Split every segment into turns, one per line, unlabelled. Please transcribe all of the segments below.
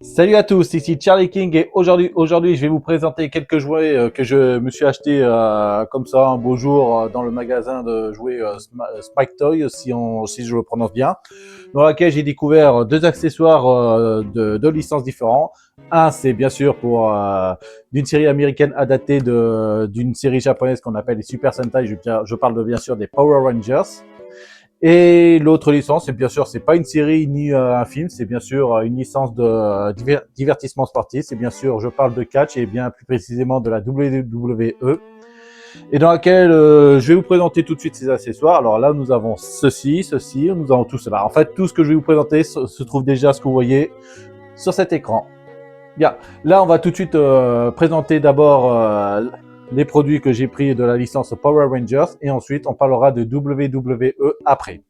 Salut à tous, ici Charlie King et aujourd'hui je vais vous présenter quelques jouets que je me suis acheté comme ça un beau jour dans le magasin de jouets Spike Toy si je le prononce bien, dans laquelle j'ai découvert deux accessoires de licences différents. Un, c'est bien sûr pour d'une série américaine adaptée d'une série japonaise qu'on appelle les Super Sentai. Je parle bien sûr des Power Rangers. Et l'autre licence, c'est bien sûr, c'est pas une série ni un film, c'est bien sûr une licence de divertissement sportif. C'est bien sûr, je parle de catch et bien plus précisément de la WWE, et dans laquelle je vais vous présenter tout de suite ces accessoires. Alors là, nous avons ceci, nous avons tout cela. En fait, tout ce que je vais vous présenter se trouve déjà, ce que vous voyez sur cet écran. Bien, là, on va tout de suite présenter d'abord les produits que j'ai pris de la licence Power Rangers et ensuite on parlera de WWE après.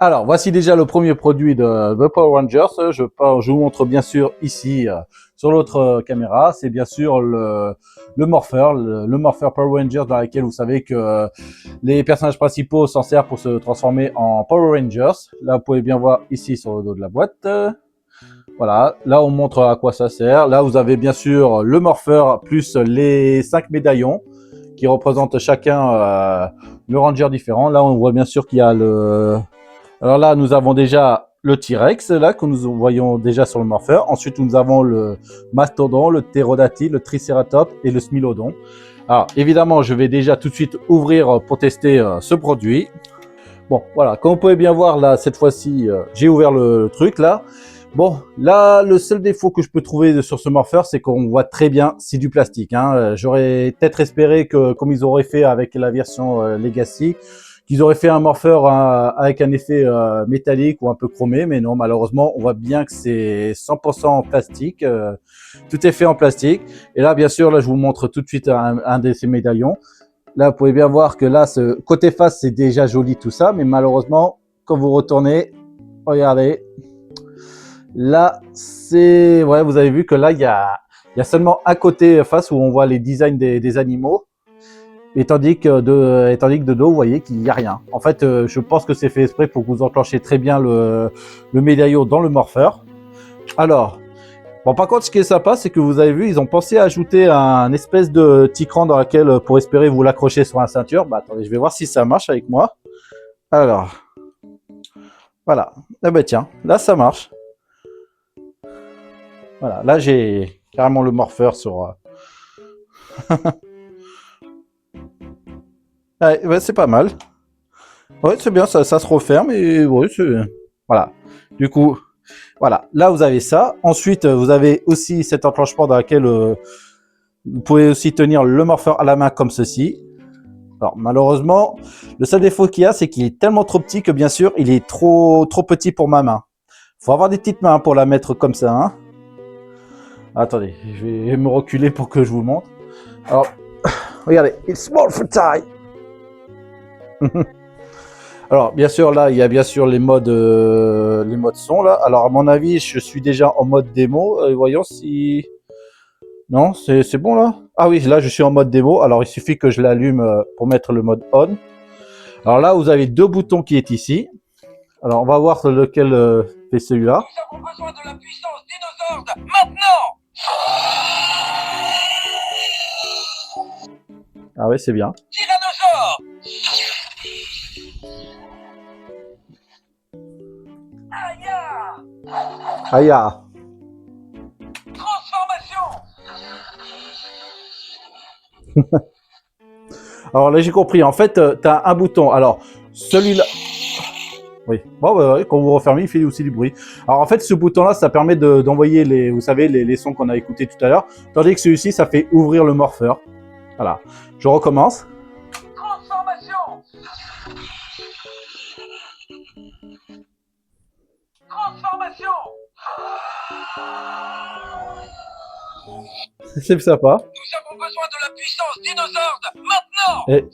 Alors, voici déjà le premier produit de The Power Rangers. Je vous montre bien sûr ici sur l'autre caméra. C'est bien sûr le Morpher, le Morpher Power Rangers, dans lequel vous savez que les personnages principaux s'en servent pour se transformer en Power Rangers. Là, vous pouvez bien voir ici sur le dos de la boîte. Voilà, là on montre à quoi ça sert. Là vous avez bien sûr le Morpher plus les 5 médaillons qui représentent chacun le Ranger différent. Là on voit bien sûr qu'il y a le... Alors là nous avons déjà le T-Rex là que nous voyons déjà sur le Morpher. Ensuite nous avons le Mastodon, le Pterodactyle, le Triceratops et le Smilodon. Alors évidemment je vais déjà tout de suite ouvrir pour tester ce produit. Bon voilà, comme vous pouvez bien voir là cette fois-ci j'ai ouvert le truc là. Bon, là, le seul défaut que je peux trouver sur ce Morpher, c'est qu'on voit très bien, c'est du plastique. Hein. J'aurais peut-être espéré que, comme ils auraient fait avec la version Legacy, qu'ils auraient fait un Morpher avec un effet métallique ou un peu chromé, mais non, malheureusement, on voit bien que c'est 100% en plastique. Tout est fait en plastique. Et là, bien sûr, là, je vous montre tout de suite un de ces médaillons. Là, vous pouvez bien voir que là, ce côté face, c'est déjà joli tout ça, mais malheureusement, quand vous retournez, regardez. Là, c'est... Ouais, vous avez vu que là, il y a seulement un côté face où on voit les designs des animaux. Et tandis que de dos, vous voyez qu'il n'y a rien. En fait, je pense que c'est fait exprès pour que vous enclenchez très bien le médaillon dans le Morpher. Alors, bon, par contre, ce qui est sympa, c'est que vous avez vu, ils ont pensé à ajouter un espèce de petit cran dans lequel, pour espérer vous l'accrocher sur un ceinture. Bah, attendez, je vais voir si ça marche avec moi. Alors, voilà. Eh ben tiens, là, ça marche. Voilà, là j'ai carrément le Morpher sur... ouais, c'est pas mal. Ouais, c'est bien, ça se referme et ouais, c'est... Voilà. Du coup, voilà. Là, vous avez ça. Ensuite, vous avez aussi cet enclenchement dans lequel vous pouvez aussi tenir le Morpher à la main comme ceci. Alors, malheureusement, le seul défaut qu'il y a, c'est qu'il est tellement trop petit que, bien sûr, il est trop petit pour ma main. Faut avoir des petites mains pour la mettre comme ça, hein. Attendez, je vais me reculer pour que je vous montre. Alors, regardez, it's small for Thai. Alors, bien sûr, là, il y a bien sûr les modes son, là. Alors, à mon avis, je suis déjà en mode démo. Voyons si... Non, c'est bon, là? Ah oui, là, je suis en mode démo. Alors, il suffit que je l'allume pour mettre le mode on. Alors là, vous avez deux boutons qui est ici. Alors, on va voir lequel fait celui-là.
Nous avons besoin de la puissance dinosaure maintenant!
Ah ouais, c'est bien.
Tyrannosaure! Aïe!
Aïe ah.
Transformation!
Alors là, j'ai compris. En fait, tu as un bouton. Alors, celui-là... Oui, bon, bah, quand vous refermez, il fait aussi du bruit. Alors en fait, ce bouton-là, ça permet d'envoyer les, vous savez, les sons qu'on a écoutés tout à l'heure. Tandis que celui-ci, ça fait ouvrir le Morpher. Voilà. Je recommence.
Transformation! Transformation!
C'est sympa.
Nous avons besoin de la puissance dinosaure maintenant!
Et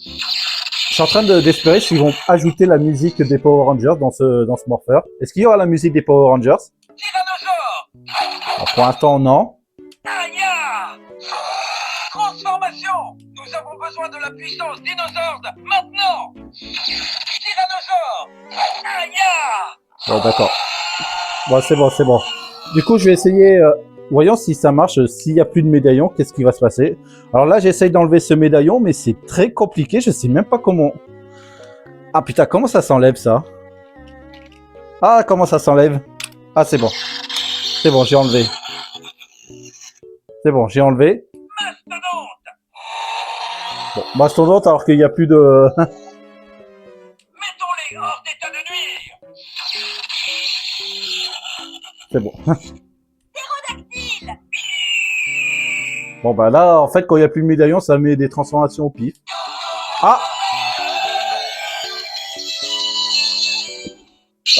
je suis en train d'espérer s'ils vont ajouter la musique des Power Rangers dans ce Morpher. Est-ce qu'il y aura la musique des Power Rangers?
Tyrannosaure!
Alors, pour l'instant, non.
Aïe! Transformation! Nous avons besoin de la puissance dinosaure maintenant! Tyrannosaure! Aïe!
Bon, d'accord. Bon, c'est bon, c'est bon. Du coup, je vais essayer voyons si ça marche. S'il n'y a plus de médaillon, qu'est-ce qui va se passer? Alors là, j'essaye d'enlever ce médaillon, mais c'est très compliqué. Je sais même pas comment. Ah putain, comment ça s'enlève ça? Ah, comment ça s'enlève? Ah, c'est bon. C'est bon, j'ai enlevé. C'est bon, j'ai enlevé.
Mastodonte.
Bon, mastodonte alors qu'il n'y a plus de...
Mettons-les hors d'état de nuire.
C'est bon.
Ptérodactyle.
Bon bah là, en fait, quand il n'y a plus de médaillon, ça met des transformations au pif. Ah!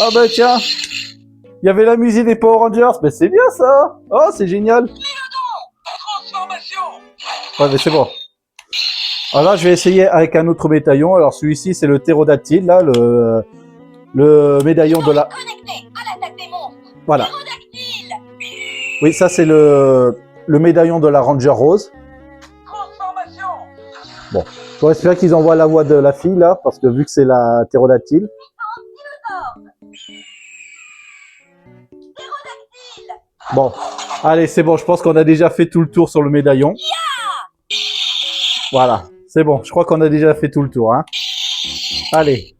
Ah bah tiens! Il y avait la musique des Power Rangers, mais c'est bien ça! Oh, c'est génial!
Transformation.
Ouais, mais c'est bon. Alors là, je vais essayer avec un autre médaillon. Alors celui-ci, c'est le ptérodactyle, là, le médaillon de la...
Connecté à l'attaque des monstres.
Voilà.
Ptérodactyle.
Oui, ça c'est le médaillon de la Ranger Rose.
Transformation.
Bon, on espère qu'ils envoient la voix de la fille, là, parce que vu que c'est la ptérodactyle.
Ptérodactyle.
Bon, allez, c'est bon, je pense qu'on a déjà fait tout le tour sur le médaillon. Voilà, c'est bon, je crois qu'on a déjà fait tout le tour. Hein. Allez.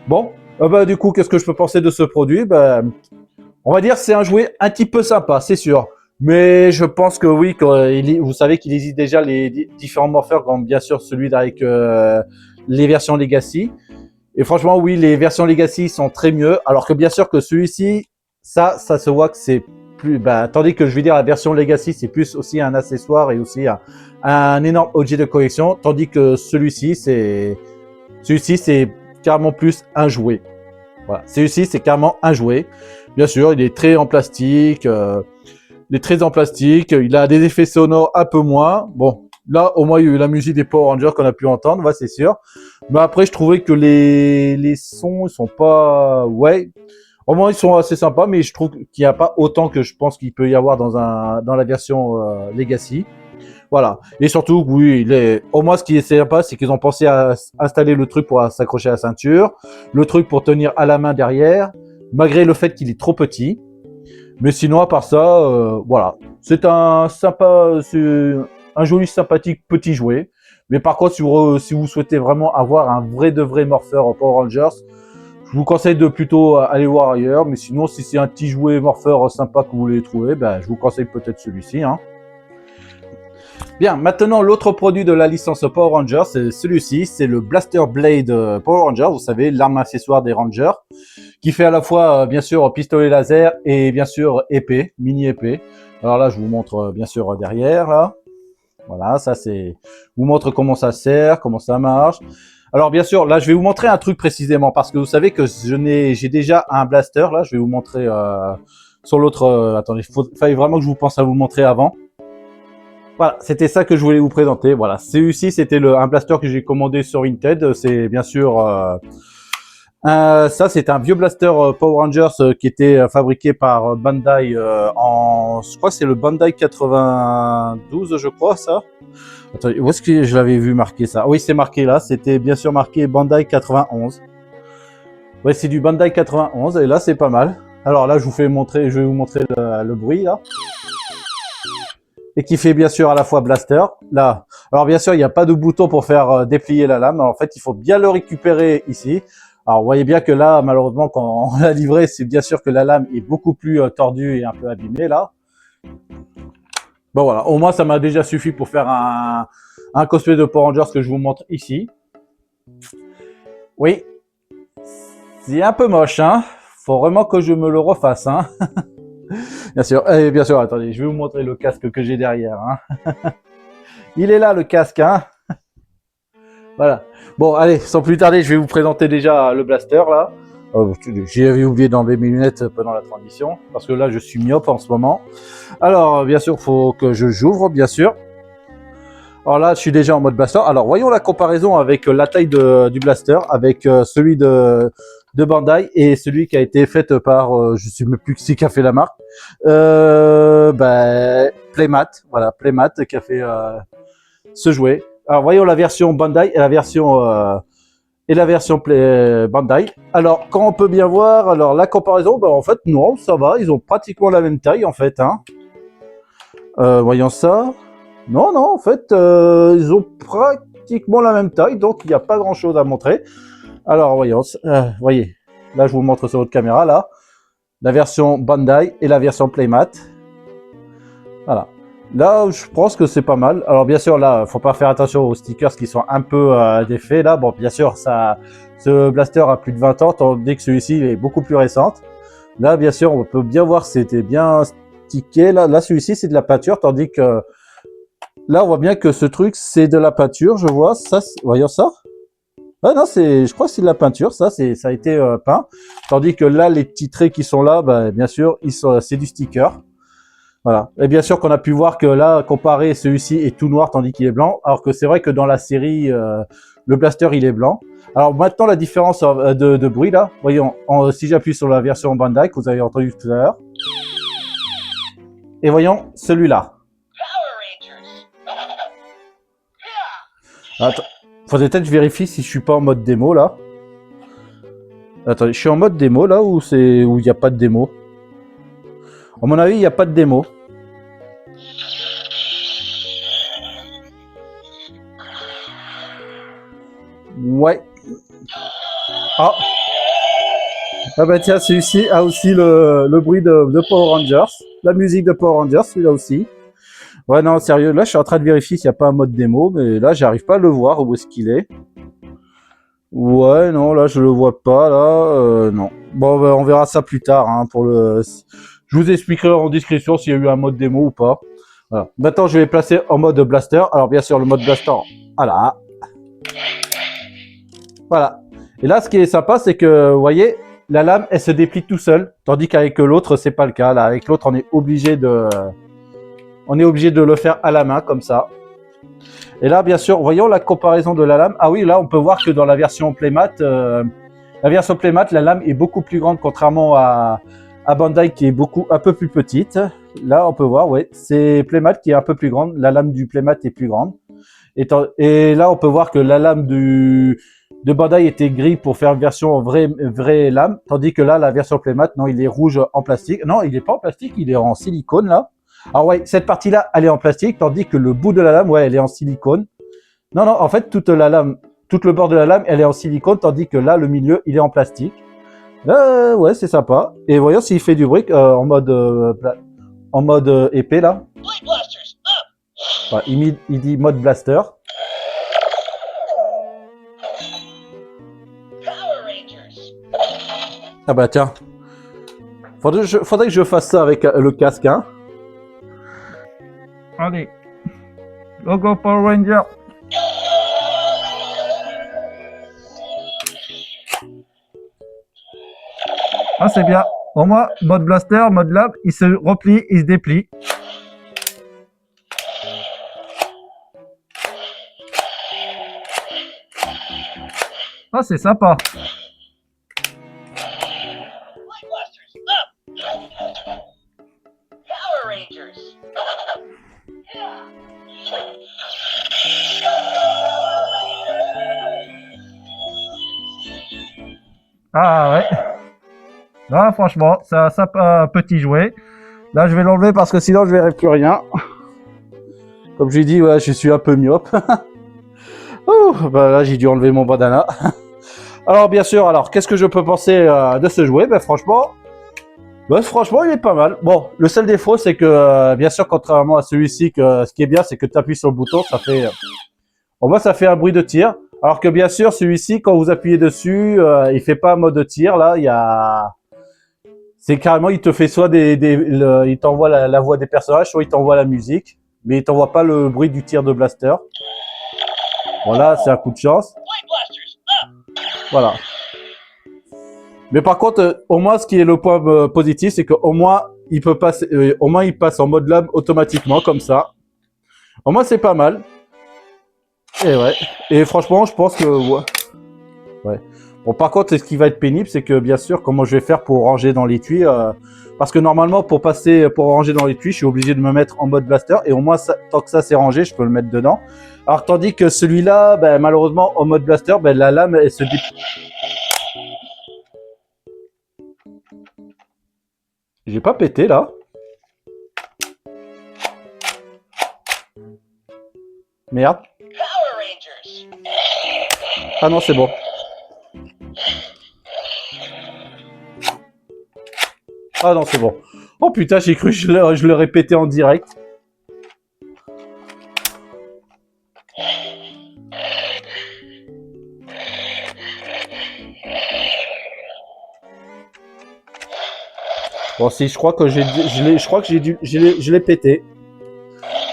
Bon, bah, du coup, qu'est-ce que je peux penser de ce produit? Bah, on va dire c'est un jouet un petit peu sympa, c'est sûr. Mais je pense que oui, vous savez qu'il existe déjà les différents morpheurs, comme bien sûr celui avec les versions Legacy. Et franchement, oui, les versions Legacy sont très mieux. Alors que bien sûr que celui-ci, ça se voit que c'est plus... Bah, tandis que je vais dire la version Legacy, c'est plus aussi un accessoire et aussi un énorme objet de collection. Tandis que celui-ci, c'est carrément plus un jouet. Voilà, celui-ci, c'est carrément un jouet. Bien sûr, il est très en plastique. Il est très en plastique. Il a des effets sonores un peu moins. Bon, là, au moins, il y a eu la musique des Power Rangers qu'on a pu entendre, ouais, c'est sûr. Mais après, je trouvais que les sons, ils sont pas... Ouais, au moins, ils sont assez sympas, mais je trouve qu'il n'y a pas autant que je pense qu'il peut y avoir dans la version Legacy. Voilà. Et surtout, oui, au moins, ce qui est sympa, c'est qu'ils ont pensé à installer le truc pour s'accrocher à la ceinture, le truc pour tenir à la main derrière, malgré le fait qu'il est trop petit. Mais sinon, à part ça, voilà. C'est un joli, sympathique petit jouet. Mais par contre, si vous souhaitez vraiment avoir un vrai de vrai morpheur Power Rangers, je vous conseille de plutôt aller voir ailleurs. Mais sinon, si c'est un petit jouet morpheur sympa que vous voulez trouver, ben, je vous conseille peut-être celui-ci. Hein. Bien, maintenant, l'autre produit de la licence Power Rangers, c'est celui-ci. C'est le Blaster Blade Power Rangers. Vous savez, l'arme accessoire des Rangers. Qui fait à la fois, bien sûr, pistolet laser et bien sûr épée, mini épée. Alors là, je vous montre bien sûr derrière, là. Voilà, ça c'est... Je vous montre comment ça sert, comment ça marche. Alors bien sûr, là, je vais vous montrer un truc précisément parce que vous savez que j'ai déjà un blaster, là. Je vais vous montrer sur l'autre... attendez, il fallait vraiment que je vous pense à vous montrer avant. Voilà, c'était ça que je voulais vous présenter. Voilà, celui-ci, c'était un blaster que j'ai commandé sur Vinted. C'est bien sûr... ça, c'est un vieux blaster Power Rangers qui était fabriqué par Bandai je crois que c'est le Bandai 92, je crois, ça. Attendez, où est-ce que je l'avais vu marquer ça? Oui, c'est marqué là. C'était bien sûr marqué Bandai 91. Ouais, c'est du Bandai 91 et là, c'est pas mal. Alors là, je vais vous montrer le bruit là. Et qui fait bien sûr à la fois blaster. Là, alors bien sûr, il n'y a pas de bouton pour faire déplier la lame. En fait, il faut bien le récupérer ici. Alors, vous voyez bien que là, malheureusement, quand on l'a livré, c'est bien sûr que la lame est beaucoup plus tordue et un peu abîmée, là. Bon, voilà. Au moins, ça m'a déjà suffi pour faire un cosplay de Power Rangers que je vous montre ici. Oui. C'est un peu moche, hein. Faut vraiment que je me le refasse, hein. Bien sûr. Et bien sûr, attendez, je vais vous montrer le casque que j'ai derrière, hein. Il est là, le casque, hein. Voilà. Bon, allez, sans plus tarder, je vais vous présenter déjà le blaster, là. J'avais oublié d'enlever mes lunettes pendant la transition, parce que là, je suis myope en ce moment. Alors, bien sûr, il faut que j'ouvre, bien sûr. Alors là, je suis déjà en mode blaster. Alors, voyons la comparaison avec la taille du blaster, avec celui de Bandai et celui qui a été fait par, je ne sais même plus qui a fait la marque, Playmat. Voilà, Playmat qui a fait ce jouet. Alors, voyons la version Bandai et la version Bandai. Alors, quand on peut bien voir, alors la comparaison, ben, en fait, non, ça va. Ils ont pratiquement la même taille, en fait. Hein. Voyons ça. Non, non, en fait, ils ont pratiquement la même taille, donc il n'y a pas grand-chose à montrer. Alors, voyons, voyez, là, je vous montre sur votre caméra, là, la version Bandai et la version Playmat. Voilà. Là, je pense que c'est pas mal. Alors, bien sûr, là, faut pas faire attention aux stickers qui sont un peu défaits. Là, bon, bien sûr, ça, ce blaster a plus de 20 ans, tandis que celui-ci est beaucoup plus récent. Là, bien sûr, on peut bien voir que c'était bien stické. Là celui-ci, c'est de la peinture, tandis que là, on voit bien que ce truc, c'est de la peinture. Je vois ça. Voyons ça. Ah non, je crois que c'est de la peinture. Ça a été peint. Tandis que là, les petits traits qui sont là, bah, bien sûr, c'est du sticker. Voilà. Et bien sûr qu'on a pu voir que là, comparé, celui-ci est tout noir tandis qu'il est blanc. Alors que c'est vrai que dans la série, le blaster, il est blanc. Alors maintenant, la différence de bruit, là, voyons, si j'appuie sur la version Bandai que vous avez entendu tout à l'heure. Et voyons celui-là. Attends, faudrait peut-être que je vérifie si je suis pas en mode démo, là. Attendez, je suis en mode démo, là, ou il n'y a pas de démo? À mon avis, il n'y a pas de démo. Ouais. Ah. Ah bah tiens, celui-ci a aussi le bruit de Power Rangers. La musique de Power Rangers, celui-là aussi. Ouais, non, sérieux, là, je suis en train de vérifier s'il n'y a pas un mode démo, mais là, j'arrive pas à le voir où est-ce qu'il est. Ouais, non, là, je le vois pas, là, non. Bon, bah, on verra ça plus tard, hein, Je vous expliquerai en description s'il y a eu un mode démo ou pas. Voilà. Maintenant, je vais placer en mode blaster. Alors, bien sûr, le mode blaster, voilà. Voilà. Et là, ce qui est sympa, c'est que, vous voyez, la lame, elle se déplie tout seul. Tandis qu'avec l'autre, c'est pas le cas. Là, avec l'autre, on est obligé de le faire à la main, comme ça. Et là, bien sûr, voyons la comparaison de la lame. Ah oui, là, on peut voir que dans la version Playmat, la lame est beaucoup plus grande, contrairement à Bandai qui est un peu plus petite. Là, on peut voir, ouais, c'est Playmat qui est un peu plus grande. La lame du Playmat est plus grande. Et là, on peut voir que la lame de Bandai était gris pour faire une version vraie lame, tandis que là, la version Playmat, non, il est rouge en plastique. Non, il n'est pas en plastique, il est en silicone, là. Alors ouais, cette partie-là, elle est en plastique, tandis que le bout de la lame, ouais, elle est en silicone. Non, non, en fait, toute la lame, tout le bord de la lame, elle est en silicone, tandis que là, le milieu, il est en plastique. Ouais, c'est sympa. Et voyons s'il fait du bruit en mode épée, là. Ouais, il dit mode blaster. Ah bah tiens. Faudrait que je fasse ça avec le casque, hein. Allez. Go Power Ranger. Ah, c'est bien. Au moins, mode blaster, mode lame, il se replie, il se déplie. Ah, c'est sympa. Ah ouais. Là, franchement, c'est un sympa petit jouet. Là, je vais l'enlever parce que sinon, je verrai plus rien. Comme j'ai dit, ouais, je suis un peu myope. Oh, bah là, j'ai dû enlever mon bandana. Alors, bien sûr, qu'est-ce que je peux penser de ce jouet? Franchement, il est pas mal. Bon, le seul défaut, c'est que, bien sûr, contrairement à celui-ci, ce qui est bien, c'est que tu appuies sur le bouton, ça fait... Au moins, ça fait un bruit de tir. Alors que, bien sûr, celui-ci, quand vous appuyez dessus, il fait pas un mode de tir. Là, il y a... C'est carrément, il te fait soit il t'envoie la voix des personnages, soit il t'envoie la musique. Mais il t'envoie pas le bruit du tir de blaster. Voilà, c'est un coup de chance. Voilà. Mais par contre, au moins, ce qui est le point positif, c'est qu'au moins, il passe en mode lame automatiquement, comme ça. Au moins, c'est pas mal. Et ouais. Et franchement, je pense que... Ouais. Bon, par contre, ce qui va être pénible, c'est que, bien sûr, comment je vais faire pour ranger dans l'étui parce que normalement, pour ranger dans l'étui, je suis obligé de me mettre en mode blaster. Et au moins, tant que ça c'est rangé, je peux le mettre dedans. Alors, tandis que celui-là, malheureusement, en mode blaster, la lame, elle se déplie. J'ai pas pété, là. Merde.
Power Rangers.
Ah non, c'est bon. Ah non, c'est bon. Oh putain, j'ai cru que je le répétais en direct. Bon, si, je crois que je l'ai pété.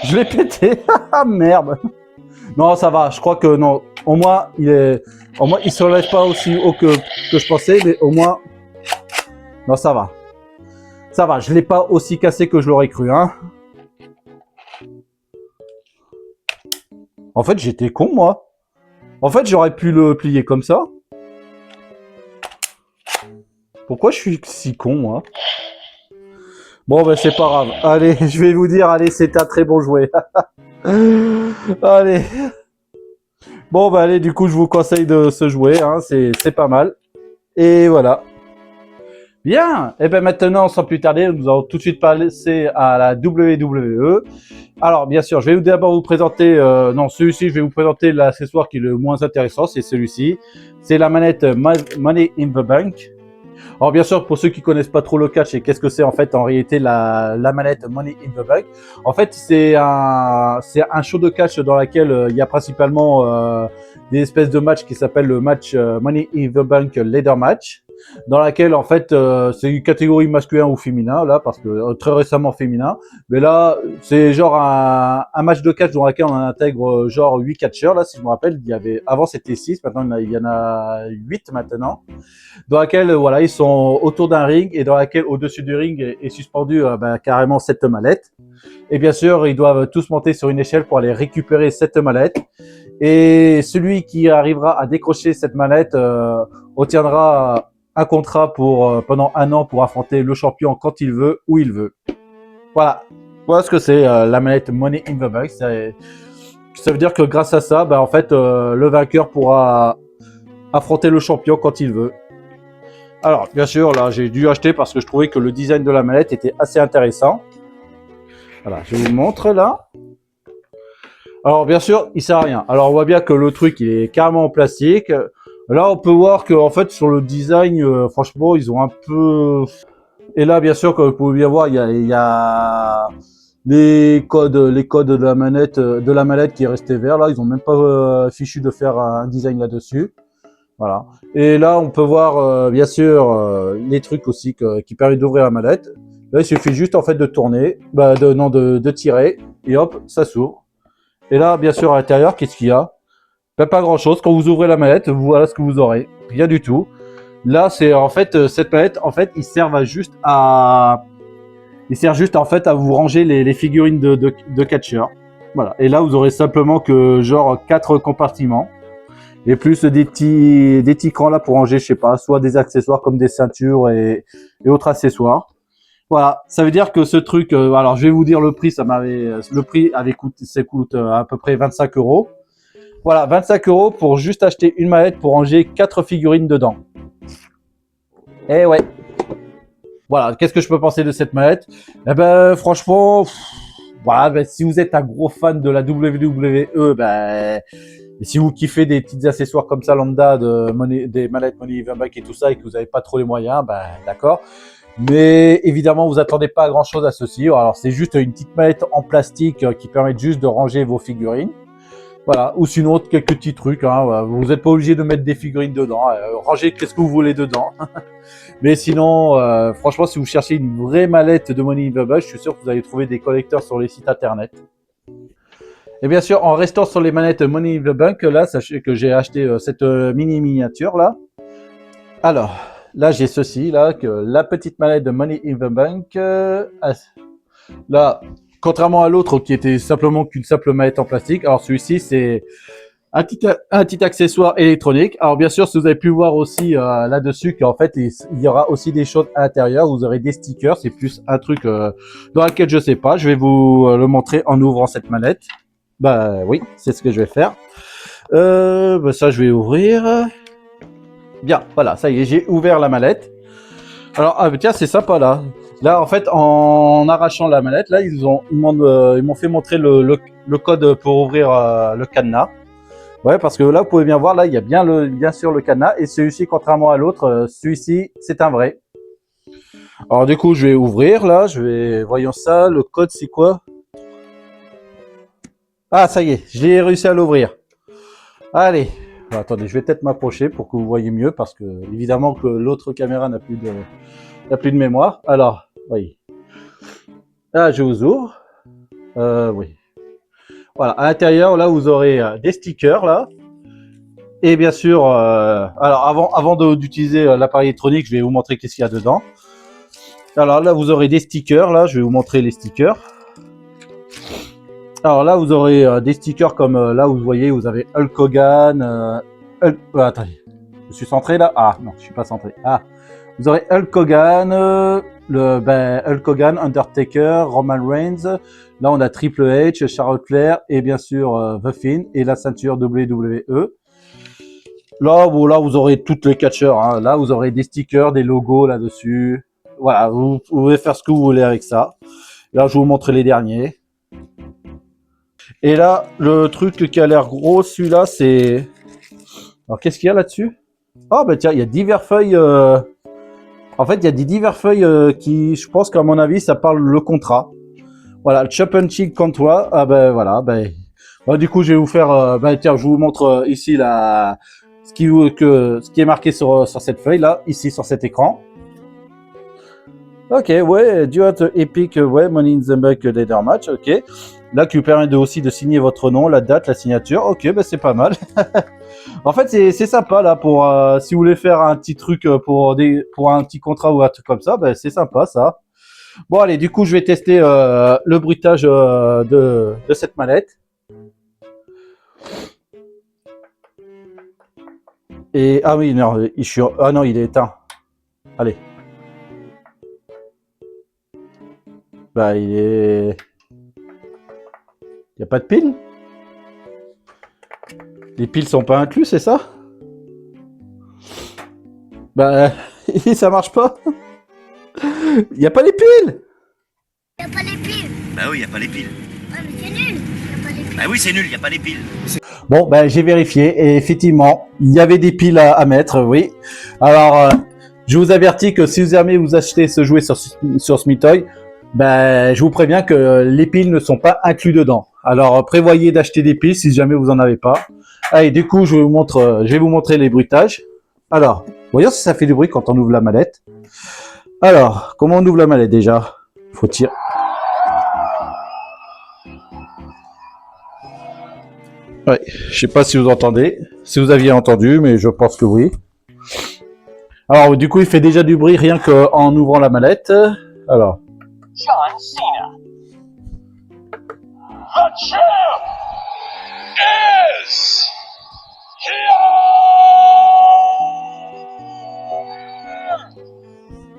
Je l'ai pété. Ah merde. Non, ça va. Je crois que non. Au moins, il se relève pas aussi haut que je pensais, mais au moins, non, ça va. Ça va. Je l'ai pas aussi cassé que je l'aurais cru, hein. En fait, j'étais con, moi. En fait, j'aurais pu le plier comme ça. Pourquoi je suis si con, moi? Bon, ben, c'est pas grave. Allez, je vais vous dire, allez, c'est un très bon jouet. Allez. Bon, ben, allez, du coup, je vous conseille de ce jouet, hein. C'est pas mal. Et voilà. Bien. Et ben, maintenant, sans plus tarder, nous allons tout de suite passer à la WWE. Alors, bien sûr, je vais d'abord vous présenter, non, celui-ci, je vais vous présenter l'accessoire qui est le moins intéressant, c'est celui-ci. C'est la manette Money in the Bank. Alors, bien sûr, pour ceux qui connaissent pas trop le catch et qu'est-ce que c'est en fait en réalité la manette Money in the Bank. En fait, c'est un show de catch dans lequel il y a principalement des espèces de matchs qui s'appellent le match Money in the Bank Ladder Match. Dans laquelle en fait c'est une catégorie masculin ou féminin là parce que très récemment féminin, mais là c'est genre un match de catch dans lequel on intègre genre 8 catcheurs là si je me rappelle, il y avait avant c'était 6, maintenant il y en a 8 maintenant, dans laquelle voilà ils sont autour d'un ring et dans laquelle au-dessus du ring est suspendu carrément cette mallette, et bien sûr ils doivent tous monter sur une échelle pour aller récupérer cette mallette, et celui qui arrivera à décrocher cette mallette obtiendra un contrat pour pendant 1 an pour affronter le champion quand il veut, où il veut. Voilà. Voilà ce que c'est la manette Money in the Bank. Ça veut dire que grâce à ça, en fait, le vainqueur pourra affronter le champion quand il veut. Alors, bien sûr, là, j'ai dû acheter parce que je trouvais que le design de la manette était assez intéressant. Voilà, je vous montre là. Alors, bien sûr, il sert à rien. Alors, on voit bien que le truc, il est carrément en plastique. Là, on peut voir que en fait, sur le design, franchement, ils ont un peu... Et là, bien sûr, comme vous pouvez bien voir, il y a les codes de la manette qui est resté vert. Là, ils ont même pas fichu de faire un design là-dessus. Voilà. Et là, on peut voir, bien sûr, les trucs aussi qui permettent d'ouvrir la manette. Là, il suffit juste en fait de tourner, de tirer, et hop, ça s'ouvre. Et là, bien sûr, à l'intérieur, qu'est-ce qu'il y a? Pas grand-chose. Quand vous ouvrez la manette, voilà ce que vous aurez. Rien du tout. Là, c'est en fait cette manette, en fait, il sert juste en fait à vous ranger les figurines de catcheurs. Voilà. Et là, vous aurez simplement que genre 4 compartiments et plus des petits crans là pour ranger, je sais pas, soit des accessoires comme des ceintures et autres accessoires. Voilà. Ça veut dire que ce truc, alors je vais vous dire le prix. Le prix coûte à peu près 25 €. Voilà, 25 € pour juste acheter une mallette pour ranger 4 figurines dedans. Eh ouais. Voilà, qu'est-ce que je peux penser de cette mallette? Eh ben, franchement, voilà, si vous êtes un gros fan de la WWE, et si vous kiffez des petits accessoires comme ça lambda des mallettes Money in the Bank et tout ça, et que vous n'avez pas trop les moyens, d'accord. Mais évidemment, vous attendez pas à grand chose à ceci. Alors, c'est juste une petite mallette en plastique qui permet juste de ranger vos figurines. Voilà, ou sinon quelques petits trucs, hein. Vous n'êtes pas obligé de mettre des figurines dedans, rangez qu'est-ce que vous voulez dedans. Mais sinon, franchement, si vous cherchez une vraie mallette de Money in the Bank, je suis sûr que vous allez trouver des collecteurs sur les sites internet. Et bien sûr, en restant sur les manettes Money in the Bank, là, sachez que j'ai acheté cette mini miniature là. Alors, là j'ai ceci, là, que la petite manette de Money in the Bank, là, contrairement à l'autre qui était simplement qu'une simple manette en plastique, alors celui-ci c'est un petit accessoire électronique. Alors bien sûr, si vous avez pu voir aussi là-dessus qu'en fait il y aura aussi des choses à l'intérieur, vous aurez des stickers, c'est plus un truc dans lequel je sais pas, je vais vous le montrer en ouvrant cette manette. Bah oui, c'est ce que je vais faire. Ça je vais ouvrir. Bien, voilà, ça y est, j'ai ouvert la mallette. Alors, tiens, c'est sympa là. Là, en fait, en arrachant la mallette, là, ils m'ont fait montrer le code pour ouvrir le cadenas. Ouais, parce que là, vous pouvez bien voir, là, il y a bien sûr le cadenas. Et celui-ci, contrairement à l'autre, celui-ci, c'est un vrai. Alors, du coup, je vais ouvrir, là. Voyons ça. Le code, c'est quoi? Ah, ça y est, j'ai réussi à l'ouvrir. Allez. Bon, attendez, je vais peut-être m'approcher pour que vous voyez mieux, parce que, évidemment, que l'autre caméra n'a plus de mémoire. Alors, oui. Là, je vous ouvre. Oui. Voilà, à l'intérieur, là, vous aurez des stickers, là. Et bien sûr, alors avant d'utiliser l'appareil électronique, je vais vous montrer qu'est-ce qu'il y a dedans. Alors là, vous aurez des stickers, là, je vais vous montrer les stickers. Alors là, vous aurez des stickers comme là, où vous voyez, vous avez Hulk Hogan. Attendez, je suis centré là? Ah, non, je suis pas centré. Ah, vous aurez Hulk Hogan, Hulk Hogan, Undertaker, Roman Reigns. Là, on a Triple H, Charlotte Flair et bien sûr The Fiend et la ceinture WWE. Là, bon, là, vous aurez toutes les catcheurs. Hein. Là, vous aurez des stickers, des logos là-dessus. Voilà, vous pouvez faire ce que vous voulez avec ça. Là, je vais vous montrer les derniers. Et là, le truc qui a l'air gros, celui-là, c'est... Alors, qu'est-ce qu'il y a là-dessus? Ah, bah tiens, il y a divers feuilles... En fait, il y a des divers feuilles qui, je pense qu'à mon avis, ça parle le contrat. Voilà, le Championship contrat. Ah, ben voilà, ben... du coup, je vais vous faire... tiens, je vous montre ici la... Ce qui est marqué sur cette feuille là, ici sur cet écran. Ok, ouais, du Epic, ouais, Money in the Bank Leader Match, ok. Là, qui vous permet aussi de signer votre nom, la date, la signature. Ok, bah c'est pas mal. En fait, c'est sympa là pour si vous voulez faire un petit truc pour un petit contrat ou un truc comme ça, bah, c'est sympa ça. Bon, allez, du coup, je vais tester le bruitage de cette mallette. Et ah oui, non, ah non, il est éteint. Allez. Bah, il est... Il n'y a pas de piles? Les piles sont pas inclus, c'est ça? Bah, ça marche pas. Il n'y a pas les piles.
Il n'y a pas les piles.
Bah oui, il n'y a pas les piles.
Ouais, mais c'est nul. Il n'y a pas les piles.
Bah oui, c'est nul, il n'y a pas les piles.
Bon, ben j'ai vérifié et effectivement, il y avait des piles à mettre, oui. Alors, je vous avertis que si jamais vous achetez ce jouet sur Smitoy, ben je vous préviens que les piles ne sont pas inclus dedans. Alors, prévoyez d'acheter des piles si jamais vous en avez pas. Allez, du coup, je vais vous montrer les bruitages. Alors, voyons si ça fait du bruit quand on ouvre la mallette. Alors, comment on ouvre la mallette déjà? Faut tirer. Ouais, je sais pas si vous entendez, si vous aviez entendu, mais je pense que oui. Alors, du coup, il fait déjà du bruit rien qu'en ouvrant la mallette. Alors.
John Cena. The champ is here.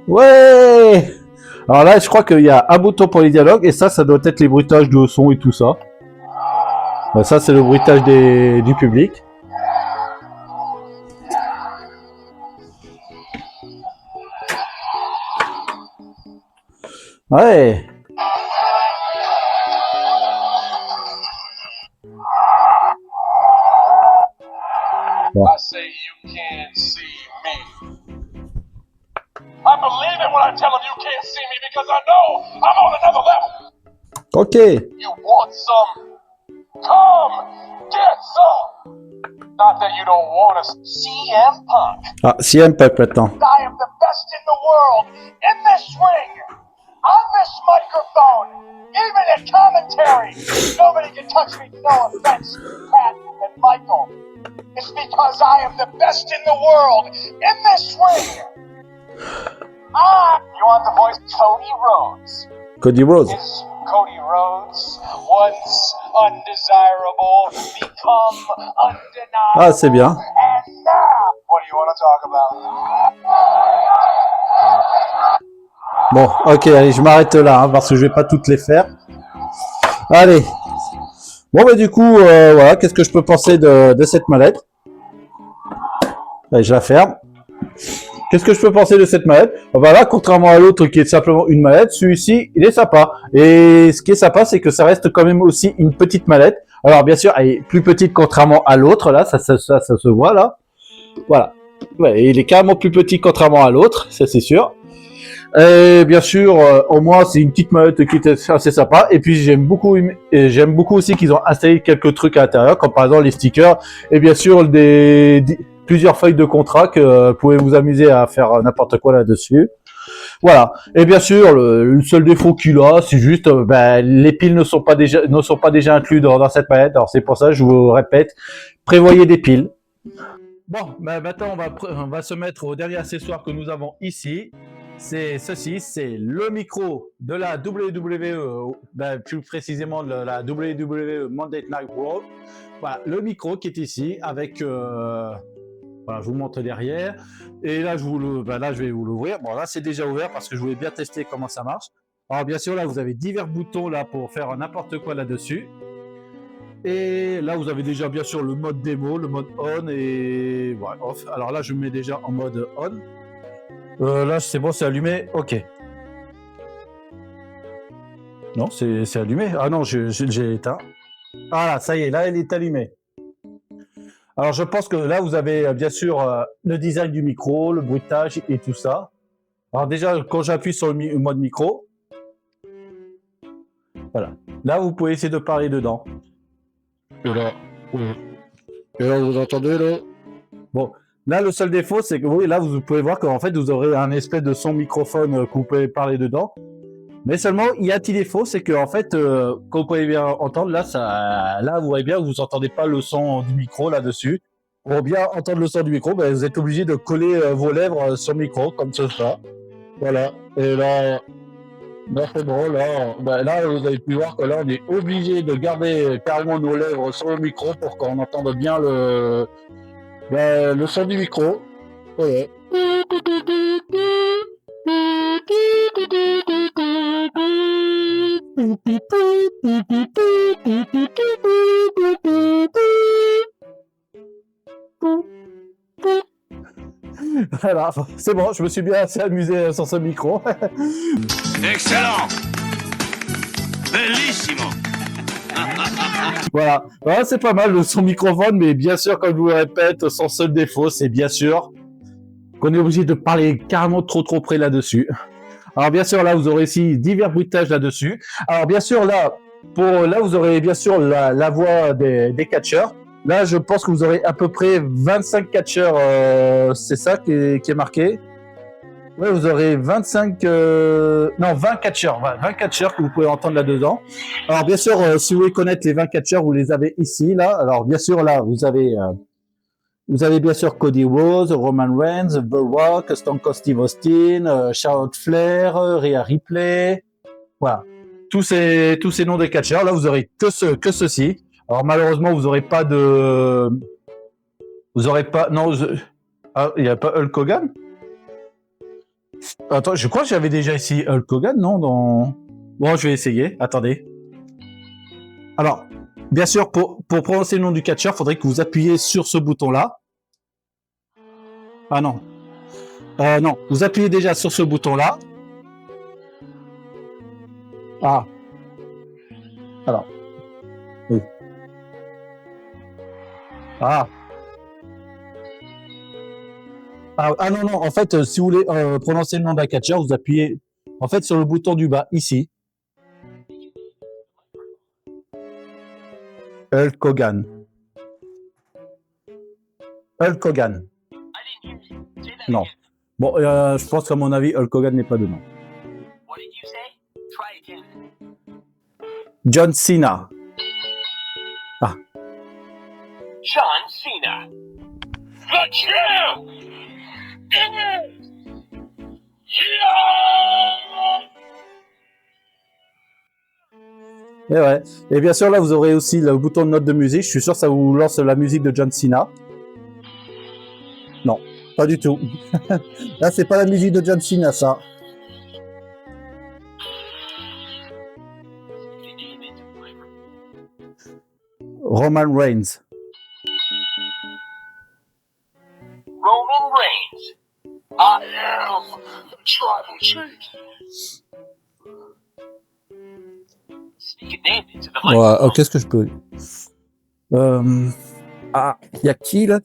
Ouais! Alors là, je crois qu'il y a un bouton pour les dialogues, et ça doit être les bruitages de son et tout ça. Ben, ça, c'est le bruitage du public. Ouais. Bon.
I say you can't see me. I believe it when I tell them you can't see me because I know I'm on another level.
Ok.
You want some? Come get some. Not that you don't want us. CM Punk.
Ah, CM Punk maintenant.
I am the best in the world in this ring, on this microphone, even at commentary. Nobody can touch me. No offense, Pat and Michael. It's because I am the best in the world in this ring. You want the voice Cody Rhodes?
Cody Rhodes.
Is Cody Rhodes once undesirable become undeniable?
Ah, c'est bien.
And now, what do you want to talk about?
Bon, ok, allez, je m'arrête là, hein, parce que je vais pas toutes les faire. Allez. Bon, bah du coup, voilà, qu'est-ce que je peux penser de cette mallette? Allez, je la ferme. qu'est-ce que je peux penser de cette mallette? Voilà, contrairement à l'autre qui est simplement une mallette, celui-ci, il est sympa. Et ce qui est sympa, c'est que ça reste quand même aussi une petite mallette. Alors bien sûr, elle est plus petite contrairement à l'autre, là, ça se voit là. Voilà. Ouais, il est carrément plus petit contrairement à l'autre, ça c'est sûr. Et bien sûr, au moins c'est une petite mallette qui est assez sympa. Et puis j'aime beaucoup aussi qu'ils ont installé quelques trucs à l'intérieur, comme par exemple les stickers et bien sûr plusieurs feuilles de contrat que vous pouvez vous amuser à faire n'importe quoi là-dessus. Voilà. Et bien sûr, le seul défaut qu'il a, c'est juste les piles ne sont pas déjà inclus dans cette mallette. Alors c'est pour ça, je vous répète, prévoyez des piles. Bon, maintenant on va se mettre au dernier accessoire que nous avons ici. C'est ceci, c'est le micro de la WWE, plus précisément de la WWE Monday Night Raw. Voilà, le micro qui est ici avec, voilà, je vous montre derrière. Et là, là, je vais vous l'ouvrir. Bon, là, c'est déjà ouvert parce que je voulais bien tester comment ça marche. Alors, bien sûr, là, vous avez divers boutons là pour faire n'importe quoi là-dessus. Et là, vous avez déjà bien sûr le mode démo, le mode on et voilà, off. Alors là, je me mets déjà en mode on. Là, c'est bon, c'est allumé. Ok. Non, c'est allumé. Ah non, j'ai éteint. Voilà, ça y est, là, elle est allumée. Alors, je pense que là, vous avez bien sûr le design du micro, le bruitage et tout ça. Alors déjà, quand j'appuie sur le mode micro, voilà. Là, vous pouvez essayer de parler dedans. Et là, vous entendez là. Bon, là, le seul défaut, c'est que oui, là, vous pouvez voir qu'en fait, vous aurez un espèce de son microphone que vous pouvez parler dedans. Mais seulement, il y a un petit défaut, c'est que en fait, comme vous pouvez bien entendre, là, vous voyez bien, vous entendez pas le son du micro là-dessus. Pour bien entendre le son du micro, vous êtes obligé de coller vos lèvres sur le micro, comme ça. Voilà. Et là, c'est bon. Là, vous avez pu voir que là, on est obligé de garder carrément nos lèvres sur le micro pour qu'on entende bien le son du micro. Voilà. Voilà, c'est bon, je me suis bien assez amusé sur ce micro.
Excellent. Bellissimo.
Voilà, c'est pas mal son microphone, mais bien sûr, comme je vous le répète, son seul défaut, c'est bien sûr qu'on est obligé de parler carrément trop près là-dessus. Alors bien sûr, là, vous aurez ici divers bruitages là-dessus. Alors bien sûr, là, vous aurez bien sûr la voix des catcheurs. Là, je pense que vous aurez à peu près 25 catcheurs, c'est ça qui est marqué. Ouais, vous aurez 20 catcheurs, 20 catcheurs que vous pouvez entendre là-dedans. Alors bien sûr, si vous voulez connaître les 20 catcheurs, vous les avez ici, là. Alors bien sûr, là, vous avez bien sûr Cody Rhodes, Roman Reigns, The Rock, Stone Cold Steve Austin, Charlotte Flair, Rhea Ripley. Voilà. Tous ces noms des catcheurs. Là, vous aurez que ceux-ci. Alors malheureusement, vous aurez pas de... Non, il n'y a pas Hulk Hogan? Attends, je crois que j'avais déjà ici Hulk Hogan, non? Bon, je vais essayer. Attendez. Alors, bien sûr, pour prononcer le nom du catcheur, il faudrait que vous appuyez sur ce bouton-là. Ah non. Non, vous appuyez déjà sur ce bouton-là. Ah. Alors. Oui. Ah. Ah non, en fait, si vous voulez prononcer le nom d'un catcheur, vous appuyez en fait sur le bouton du bas, ici. Hulk Hogan. Hulk Hogan. Non. Bon, je pense qu'à mon avis, Hulk Hogan n'est pas dedans. John Cena. Ah.
John Cena. The champ!
Et ouais. Et bien sûr, là, vous aurez aussi le bouton de note de musique. Je suis sûr que ça vous lance la musique de John Cena. Non, pas du tout. Là, c'est pas la musique de John Cena, ça. Roman Reigns.
Roman Reigns. I am the tribal chief.
Ouais, qu'est-ce que je peux... Ah, il y a qui, là?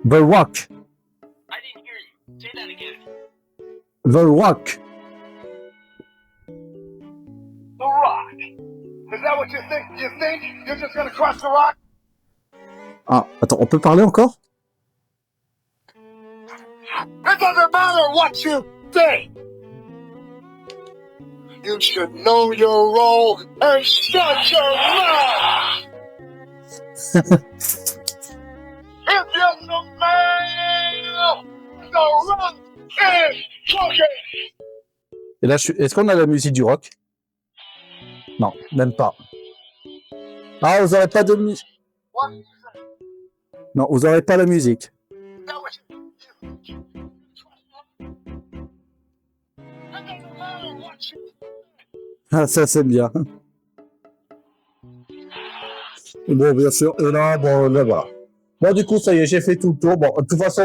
The Rock.
I didn't hear you. Say that again.
The Rock.
The Rock. Is that what you think? You think you're just gonna cross the Rock?
Ah, attends, on peut parler encore?
It doesn't matter what you think. You should know your role and shut your mouth. If you're the man, the Rock is talking.
Et là, est-ce qu'on a la musique du rock? Non, même pas. Ah, vous aurez pas de musique.
What you say?
Non, vous aurez pas la musique.
Is that what you think? It doesn't matter what you think.
Ah, ça, c'est bien. Bon, bien sûr. Et là, bon, là, voilà. Bon, du coup, ça y est, j'ai fait tout le tour. Bon, de toute façon,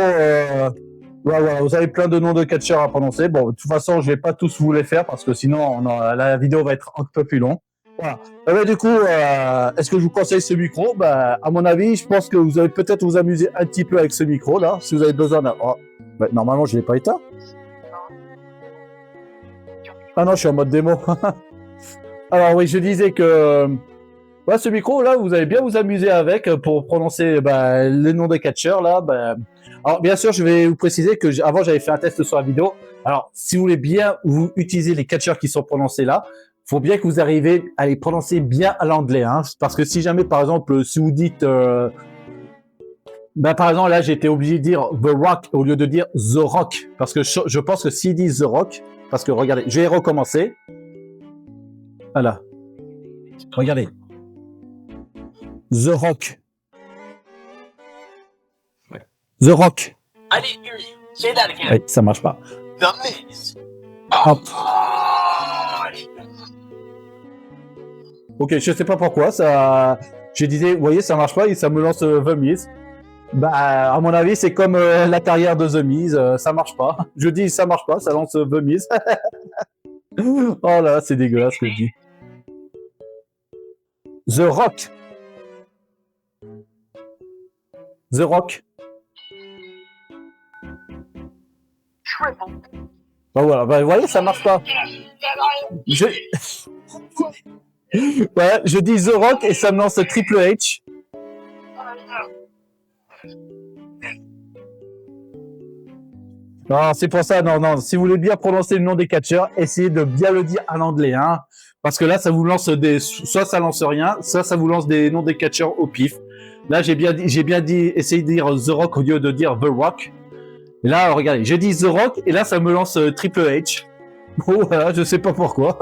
voilà, vous avez plein de noms de catcheurs à prononcer. Bon, de toute façon, je vais pas tous vous les faire parce que sinon, la vidéo va être un peu plus longue. Voilà. Et ben, du coup, est-ce que je vous conseille ce micro? Bah, à mon avis, je pense que vous allez peut-être vous amuser un petit peu avec ce micro là, si vous avez besoin d'un. Oh, bah, normalement, je l'ai pas éteint. Ah non, je suis en mode démo. Alors oui, je disais que ouais, ce micro là, vous allez bien vous amuser avec pour prononcer les noms des catcheurs là. Alors bien sûr, je vais vous préciser que avant j'avais fait un test sur la vidéo. Alors si vous voulez bien vous utiliser les catcheurs qui sont prononcés là, faut bien que vous arrivez à les prononcer bien à l'anglais, hein, parce que si jamais par exemple si vous dites par exemple là j'étais obligé de dire The Rock au lieu de dire The Rock, parce que je pense que s'ils disent The Rock, parce que regardez, je vais recommencer. Voilà. Regardez. The Rock. The Rock.
I didn't hear you. Say that again.
Oui, ça marche pas.
The Miz.
Hop. Ok, je sais pas pourquoi, ça... Je disais, vous voyez, ça marche pas et ça me lance The Miz. Bah, à mon avis, c'est comme la carrière de The Miz, ça marche pas. Je dis, ça marche pas, ça lance The Miz. Oh là, c'est dégueulasse ce que je dis. The Rock. The Rock. Bah voilà, bah vous voyez, ça marche pas. Je... ouais, je dis The Rock et ça me lance Triple H. Non, c'est pour ça, non, si vous voulez bien prononcer le nom des catcheurs, essayez de bien le dire en anglais, hein. Parce que là, ça vous lance soit ça lance rien, soit ça vous lance des noms des catcheurs au pif. Là, j'ai bien dit, essayez de dire The Rock au lieu de dire The Rock. Et là, regardez, j'ai dit The Rock et là, ça me lance Triple H. Bon, voilà, je sais pas pourquoi.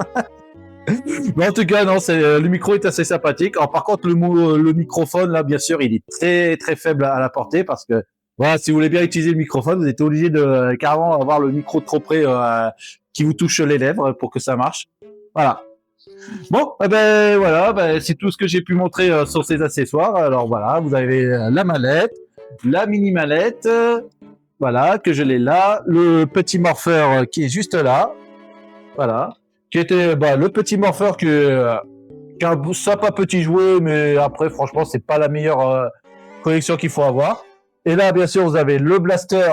Mais en tout cas, non, le micro est assez sympathique. Alors, par contre, le microphone, là, bien sûr, il est très, très faible à la portée parce que, voilà, si vous voulez bien utiliser le microphone, vous êtes obligé de carrément avoir le micro trop près qui vous touche les lèvres pour que ça marche. Voilà. Bon, voilà, c'est tout ce que j'ai pu montrer sur ces accessoires. Alors voilà, vous avez la mallette, la mini mallette, voilà, que je l'ai là, le petit morpheur qui est juste là, voilà, qui était le petit morpheur qu'un sympa petit jouet, mais après franchement c'est pas la meilleure collection qu'il faut avoir. Et là bien sûr vous avez le blaster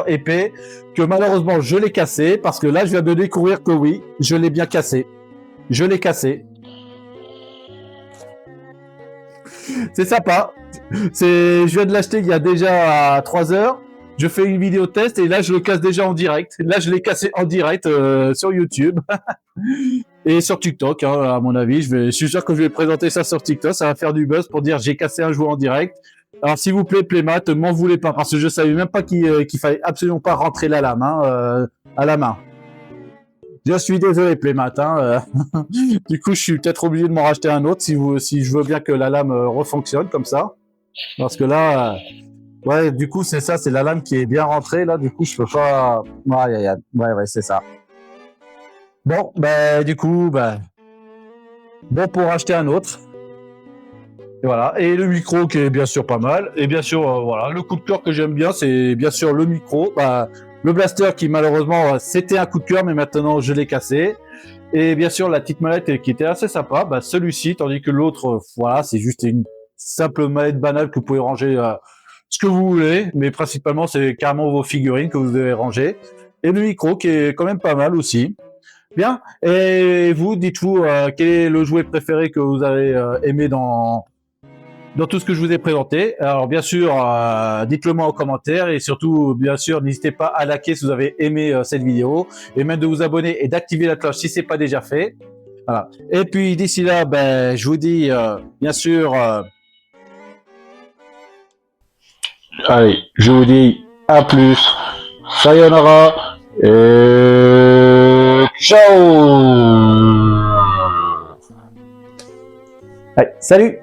épée que malheureusement je l'ai cassé parce que là je viens de découvrir que oui, je l'ai bien cassé. Je l'ai cassé. C'est sympa. Je viens de l'acheter il y a déjà 3 heures. Je fais une vidéo test et là je le casse déjà en direct. Là je l'ai cassé en direct sur YouTube et sur TikTok, hein, à mon avis. Je suis sûr que je vais présenter ça sur TikTok. Ça va faire du buzz pour dire j'ai cassé un jouet en direct. Alors s'il vous plaît, Playmat, m'en voulez pas parce que je savais même pas qu'il fallait absolument pas rentrer la lame à la main. Je suis désolé, Playmat. Du coup, je suis peut-être obligé de m'en racheter un autre si je veux bien que la lame refonctionne comme ça. Parce que là, ouais, du coup, c'est ça, c'est la lame qui est bien rentrée. Là, du coup, je peux pas. Ouais, c'est ça. Bon, du coup, bon pour acheter un autre. Et voilà. Et le micro qui est bien sûr pas mal. Et bien sûr, voilà, le coup de cœur que j'aime bien, c'est bien sûr le micro. Bah, le blaster qui malheureusement c'était un coup de cœur, mais maintenant je l'ai cassé. Et bien sûr la petite mallette qui était assez sympa, bah, celui-ci, tandis que l'autre, voilà, c'est juste une simple mallette banale que vous pouvez ranger ce que vous voulez, mais principalement c'est carrément vos figurines que vous devez ranger. Et le micro qui est quand même pas mal aussi. Bien. Et vous, dites-vous quel est le jouet préféré que vous avez aimé dans tout ce que je vous ai présenté. Alors bien sûr, dites-le moi en commentaire et surtout, bien sûr, n'hésitez pas à liker si vous avez aimé cette vidéo et même de vous abonner et d'activer la cloche si c'est pas déjà fait. Voilà. Et puis d'ici là, ben, je vous dis bien sûr, allez, je vous dis à plus, sayonara et ciao. Allez, salut.